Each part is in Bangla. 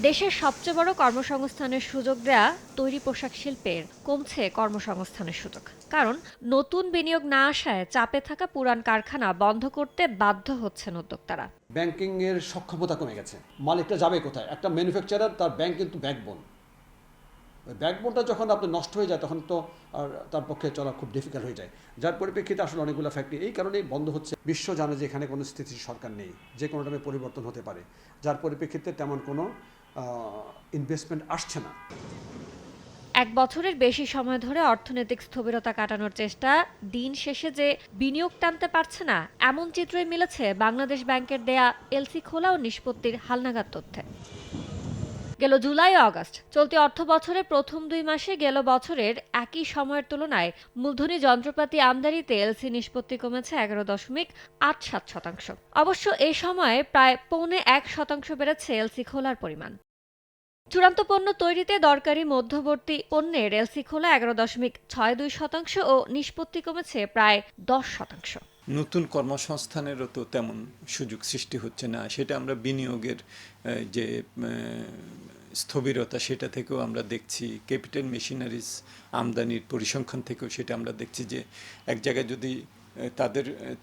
দেশের সবচেয়ে বড় কর্মসংস্থানের সুযোগ দেয়া তৈরি পোশাক শিল্পের কমছে কর্মসংস্থানের সুযোগ। কারণ নতুন বিনিয়োগ না আসায় চাপে থাকা পুরান কারখানা বন্ধ করতে বাধ্য হচ্ছেন উদ্যোক্তারা। ব্যাংকিং এর সক্ষমতা কমে গেছে। মালিকটা যাবে কোথায়? একটা ম্যানুফ্যাকচারার, তার ব্যাংক কিন্তু ব্যাকবোন। ওই ব্যাকবোনটা যখন আপনার নষ্ট হয়ে যায় তখন তো আর তার পক্ষে চলা খুব ডিফিকাল্ট হয়ে যায়। যার পরিপ্রেক্ষিতে আসলে অনেকগুলো ফ্যাক্টরি এই কারণেই বন্ধ হচ্ছে। বিশ্ব জানে যে এখানে কোনো স্থিতিশীল সরকার নেই, যে কোনো টাইমে পরিবর্তন হতে পারে, যার পরিপ্রেক্ষিতে তেমন কোনো ইনভেস্টমেন্ট আসছে না। এক বছরের বেশি সময় ধরে অর্থনৈতিক স্থবিরতা কাটানোর চেষ্টা দিন শেষে যে বিনিয়োগ টানতে পারছে না, এমন চিত্রই মিলেছে বাংলাদেশ ব্যাংকের দেয়া এলসি খোলা ও নিষ্পত্তির হালনাগাদ তথ্যে। গেল জুলাই ও আগস্ট চলতি অর্থবছরের প্রথম ২ মাসে গেল বছরের একই সময়ের তুলনায় মূলধনী যন্ত্রপাতি আমদানিতে এলসি নিষ্পত্তি কমেছে ১১.৮৭%। অবশ্য এ সময়ে প্রায় ১.৫% বেড়েছে এলসি খোলার পরিমাণ। চূড়ান্ত পণ্য তৈরিতে দরকারি মধ্যবর্তী পণ্যের এলসি খোলা ১১.৬২% ও নিষ্পত্তি কমেছে প্রায় ১০%। নতুন কর্মসংস্থানেরও তো তেমন সুযোগ সৃষ্টি হচ্ছে না, সেটা আমরা বিনিয়োগের যে স্থবিরতা সেটা থেকেও আমরা দেখছি, ক্যাপিটাল মেশিনারিজ আমদানির পরিসংখ্যান থেকেও সেটা আমরা দেখছি যে এক জায়গায় যদি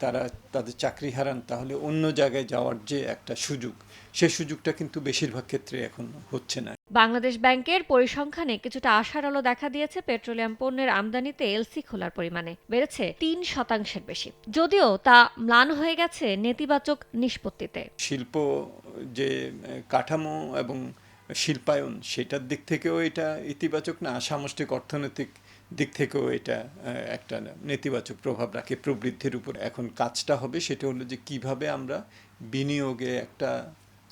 তারা তাদের চাকরি হারান তাহলে অন্য জায়গায় যাওয়ার যে একটা সুযোগ, সেই সুযোগটা কিন্তু বেশিরভাগ ক্ষেত্রে এখন হচ্ছে না। বাংলাদেশ ব্যাংকের পরিসংখ্যানে কিছুটা আশার আলো দেখা দিয়েছে। পেট্রোলিয়াম পণ্যের আমদানিতে এলসি খোলার পরিমাণে বেড়েছে ৩% বেশি, যদিও তা ম্লান হয়ে গেছে নেতিবাচক নিষ্পত্তিতে। শিল্প যে কাঠামো এবং শিল্পায়ন সেটার দিক থেকেও এটা ইতিবাচক না, সামষ্টিক অর্থনৈতিক দিক থেকেও এটা একটা নেতিবাচক প্রভাব রাখে প্রবৃদ্ধির উপর। এখন কাজটা হবে সেটা হলো যে কিভাবে আমরা বিনিয়োগে একটা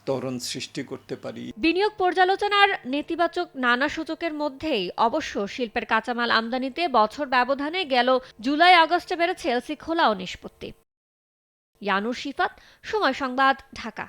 ত্বরণ সৃষ্টি করতে পারি। বিনিয়োগ পর্যালোচনার নেতিবাচক নানা সূচকের মধ্যেই অবশ্য শিল্পের কাঁচামাল আমদানিতে বছর ব্যবধানে গেল জুলাই আগস্টে বেড়েছে এলসি খোলা ও নিষ্পত্তি। ইয়ানুর শিফাত, সময় সংবাদ, ঢাকা।